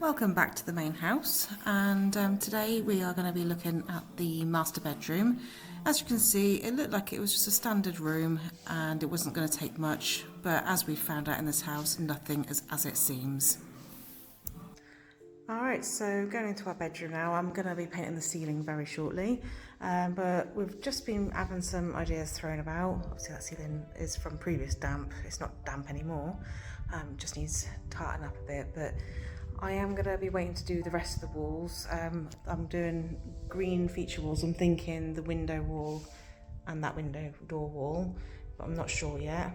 Welcome back to the main house, and today we are going to be looking at the master bedroom. As you can see, it looked like it was just a standard room and it wasn't going to take much, but as we found out in this house, nothing is as it seems. Alright, so going into our bedroom now, I'm going to be painting the ceiling very shortly, but we've just been having some ideas thrown about. Obviously that ceiling is from previous damp, it's not damp anymore, just needs tarting up a bit, but I am going to be waiting to do the rest of the walls. I'm doing green feature walls. I'm thinking the window wall and that window door wall, but I'm not sure yet.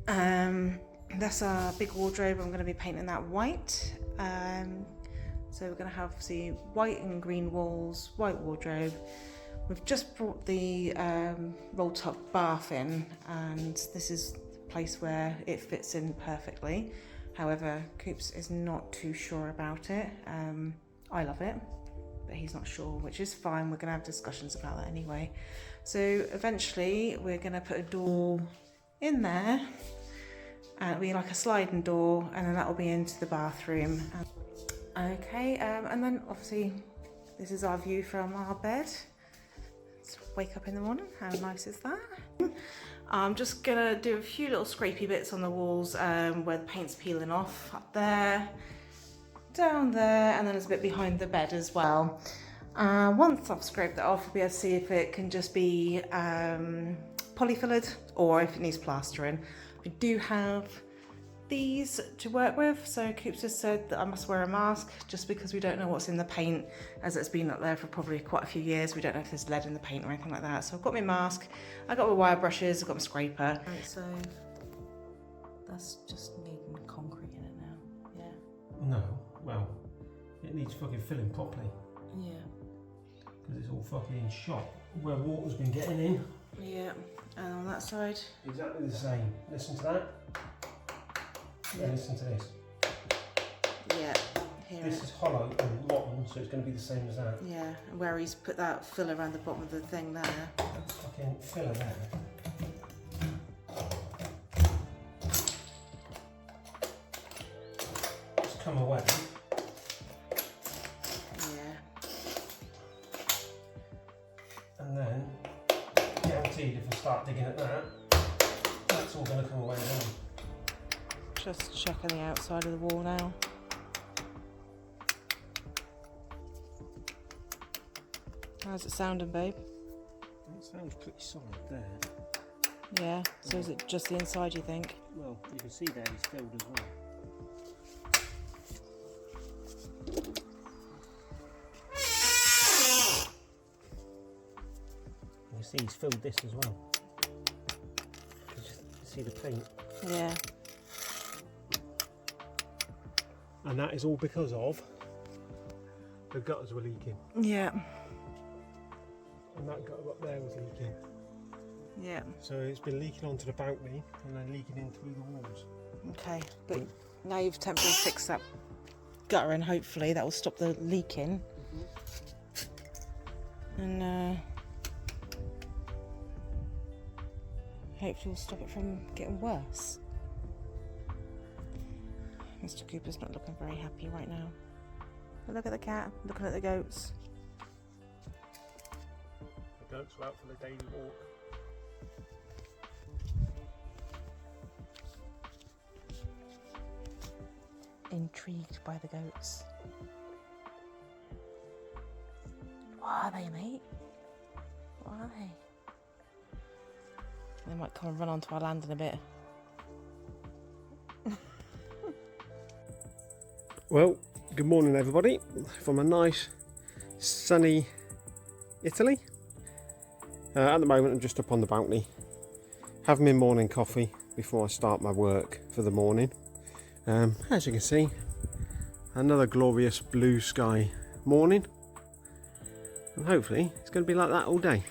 That's our big wardrobe. I'm going to be painting that white. So we're going to have white and green walls, white wardrobe. We've just brought the roll top bath in, and this is the place where it fits in perfectly. However, Coops is not too sure about it. I love it, but he's not sure, which is fine. We're going to have discussions about that anyway. So eventually we're going to put a door in there, and it'll be like a sliding door, and then that will be into the bathroom. Okay, and then obviously this is our view from our bed. Let's wake up in the morning. How nice is that? I'm just gonna do a few little scrapey bits on the walls where the paint's peeling off, up there, down there, and then there's a bit behind the bed as well. Once I've scraped that off, we'll be able to see if it can just be polyfilled or if it needs plastering. We do have these to work with, so Coops has said that I must wear a mask just because we don't know what's in the paint, as it's been up there for probably quite a few years. We don't know if there's lead in the paint or anything like that. So I've got my mask, I've got my wire brushes, I've got my scraper. Right, so that's just needing concrete in it now, yeah? No, well, it needs fucking filling properly. Yeah. Because it's all fucking shot where water's been getting in. Yeah, and on that side? Exactly the same. Listen to that. Yeah. And listen to this. Yeah. This is hollow and rotten, so it's going to be the same as that. Yeah, and where he's put that filler around the bottom of the thing there. That fucking filler there. Just come away. Yeah. And then, guaranteed if I start digging at that, that's all going to come away then. Just checking the outside of the wall now. How's it sounding, babe? It sounds pretty solid there. Yeah, so is it just the inside, you think? Well, you can see there he's filled as well. You can see he's filled this as well. You can see the paint. Yeah. And that is all because of the gutters were leaking. Yeah. And that gutter up there was leaking. Yeah. So it's been leaking onto the balcony and then leaking in through the walls. Okay, but now you've temporarily fixed that gutter, and hopefully that will stop the leaking. And hopefully we'll stop it from getting worse. Mr. Cooper's not looking very happy right now. But look at the cat, looking at the goats. The goats are out for the daily walk. Intrigued by the goats. What are they, mate? What are they? They might come and run onto our land in a bit. Well, good morning everybody from a nice sunny Italy. At the moment I'm just up on the balcony having my morning coffee before I start my work for the morning. As you can see, another glorious blue sky morning, and hopefully it's going to be like that all day.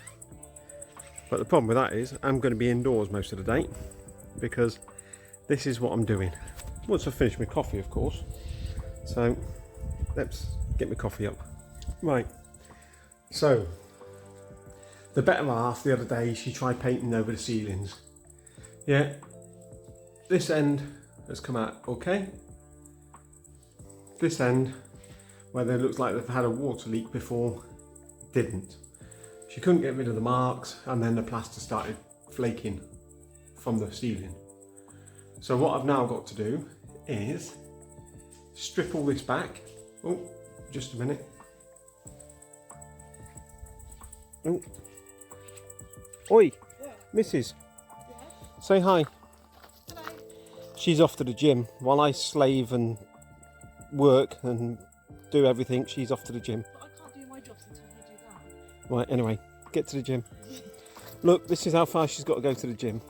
But the problem with that is I'm going to be indoors most of the day, because this is what I'm doing once I finish my coffee, of course. So let's get my coffee up. Right, so the better half the other day, she tried painting over the ceilings. Yeah, this end has come out okay. this end, where it looks like they've had a water leak before, didn't. She couldn't get rid of the marks, and then the plaster started flaking from the ceiling. So what I've now got to do is strip all this back. Oh, just a minute. Oh. Oi, Mrs. Yeah? Say hi. Hello. She's off to the gym. While I slave and work and do everything, she's off to the gym. But I can't do my jobs until you do that. Right, anyway, get to the gym. Look, this is how far she's got to go to the gym.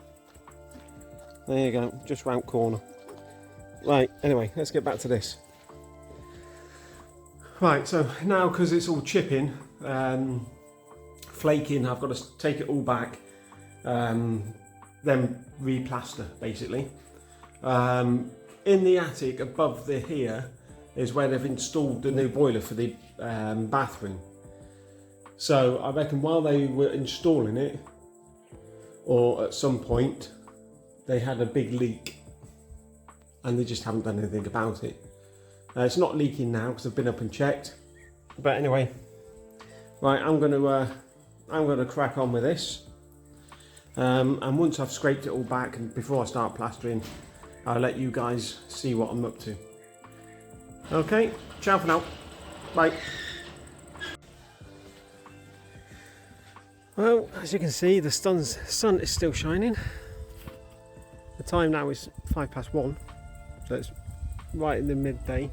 There you go, just round corner. Right, anyway, let's get back to this. Right, so now because it's all chipping, flaking, I've got to take it all back, then replaster basically. In the attic above here is where they've installed the new boiler for the bathroom. So I reckon while they were installing it, or at some point, they had a big leak and they just haven't done anything about it. It's not leaking now because I've been up and checked. But anyway, right, I'm going to crack on with this. And once I've scraped it all back and before I start plastering, I'll let you guys see what I'm up to. Okay, ciao for now. Bye. Well, as you can see, the sun is still shining. The time now is 1:05, so it's right in the midday.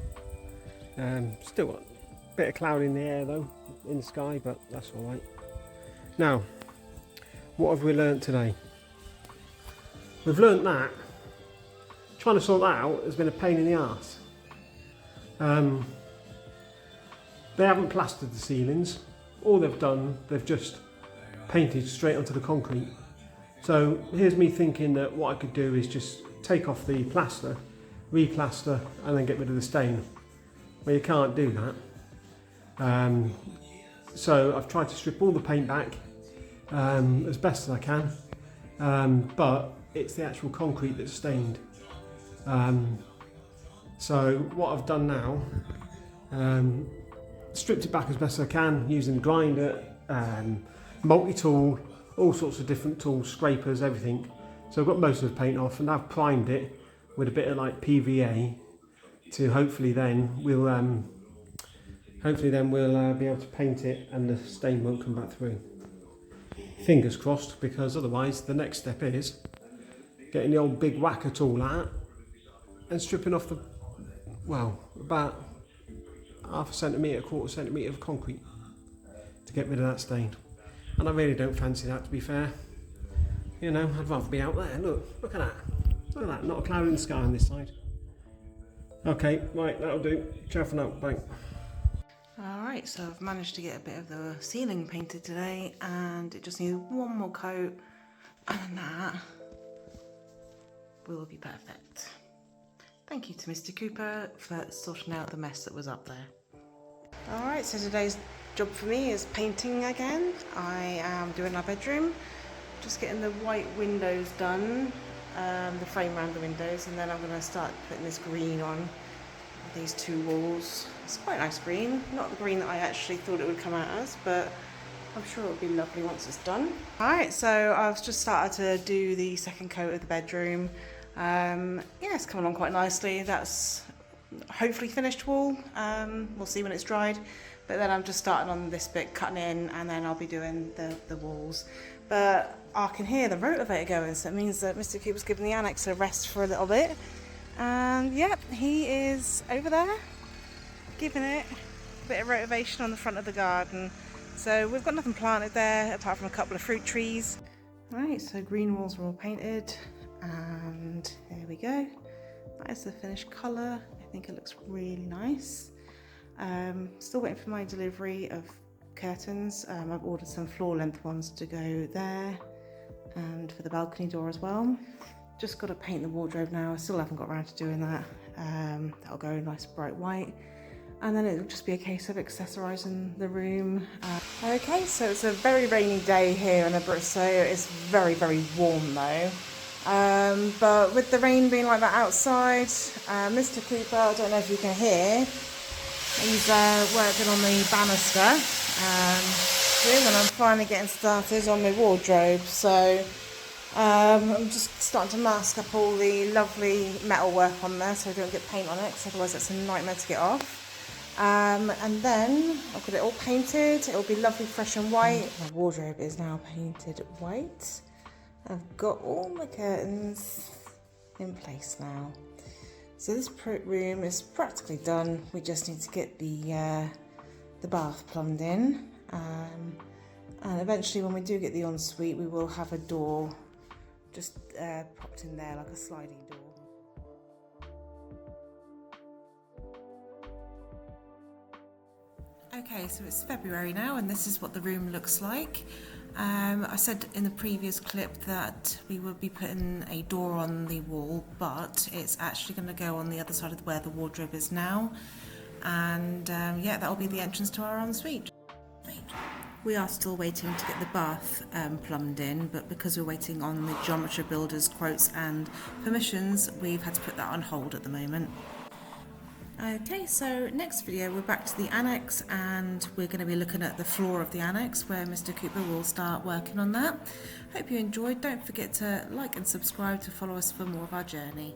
Still got a bit of cloud in the air though, in the sky, but that's all right. Now, what have we learnt today? We've learnt that trying to sort that out has been a pain in the arse. They haven't plastered the ceilings. All they've done, they've just painted straight onto the concrete. So here's me thinking that what I could do is just take off the plaster, replaster, and then get rid of the stain. Well, you can't do that. So I've tried to strip all the paint back as best as I can, but it's the actual concrete that's stained. So what I've done now, stripped it back as best as I can using grinder, multi-tool, all sorts of different tools, scrapers, everything. So I've got most of the paint off and I've primed it with a bit of like PVA to hopefully then we'll be able to paint it and the stain won't come back through. Fingers crossed, because otherwise the next step is getting the old big whacker tool out and stripping off the, well, about half a centimetre, quarter centimetre of concrete to get rid of that stain. And I really don't fancy that, to be fair. You know, I'd rather be out there. Look at that. Look at that, not a cloud in the sky on this side. Okay, right, that'll do. Ciao for now, bye. Alright, so I've managed to get a bit of the ceiling painted today and it just needs one more coat and then that will be perfect. Thank you to Mr. Cooper for sorting out the mess that was up there. Alright, so today's job for me is painting again. I am doing our bedroom, just getting the white windows done, the frame around the windows, and then I'm going to start putting this green on these two walls. It's quite a nice green, not the green that I actually thought it would come out as, but I'm sure it'll be lovely once it's done. Alright, so I've just started to do the second coat of the bedroom. Yeah, it's coming along quite nicely. That's hopefully finished wall. We'll see when it's dried. But then I'm just starting on this bit, cutting in, and then I'll be doing the walls. But I can hear the rotavator going, so it means that Mr. Cooper's giving the annex a rest for a little bit. And yep, he is over there, giving it a bit of rotivation on the front of the garden. So we've got nothing planted there, apart from a couple of fruit trees. Right, so green walls are all painted, and there we go. That is the finished colour. I think it looks really nice. Still waiting for my delivery of curtains. I've ordered some floor length ones to go there and for the balcony door as well. Just got to paint the wardrobe now. I still haven't got around to doing that. That'll go nice bright white, and then it'll just be a case of accessorising the room. Okay, so it's a very rainy day here in Abruzzo. It's very, very warm though. But with the rain being like that outside, Mr. Cooper, I don't know if you can hear, he's working on the banister room, and I'm finally getting started on my wardrobe. So I'm just starting to mask up all the lovely metal work on there so I don't get paint on it, because otherwise it's a nightmare to get off. And then I've got it all painted. It'll be lovely, fresh and white. My wardrobe is now painted white. I've got all my curtains in place now. So this room is practically done. We just need to get the bath plumbed in. And eventually when we do get the ensuite, we will have a door just popped in there like a sliding door. Okay, so it's February now and this is what the room looks like. I said in the previous clip that we would be putting a door on the wall, but it's actually going to go on the other side of where the wardrobe is now. And yeah, that'll be the entrance to our ensuite. We are still waiting to get the bath plumbed in, but because we're waiting on the geometry builders' quotes and permissions, we've had to put that on hold at the moment. Okay, so next video we're back to the annex and we're going to be looking at the floor of the annex where Mr. Cooper will start working on that. Hope you enjoyed. Don't forget to like and subscribe to follow us for more of our journey.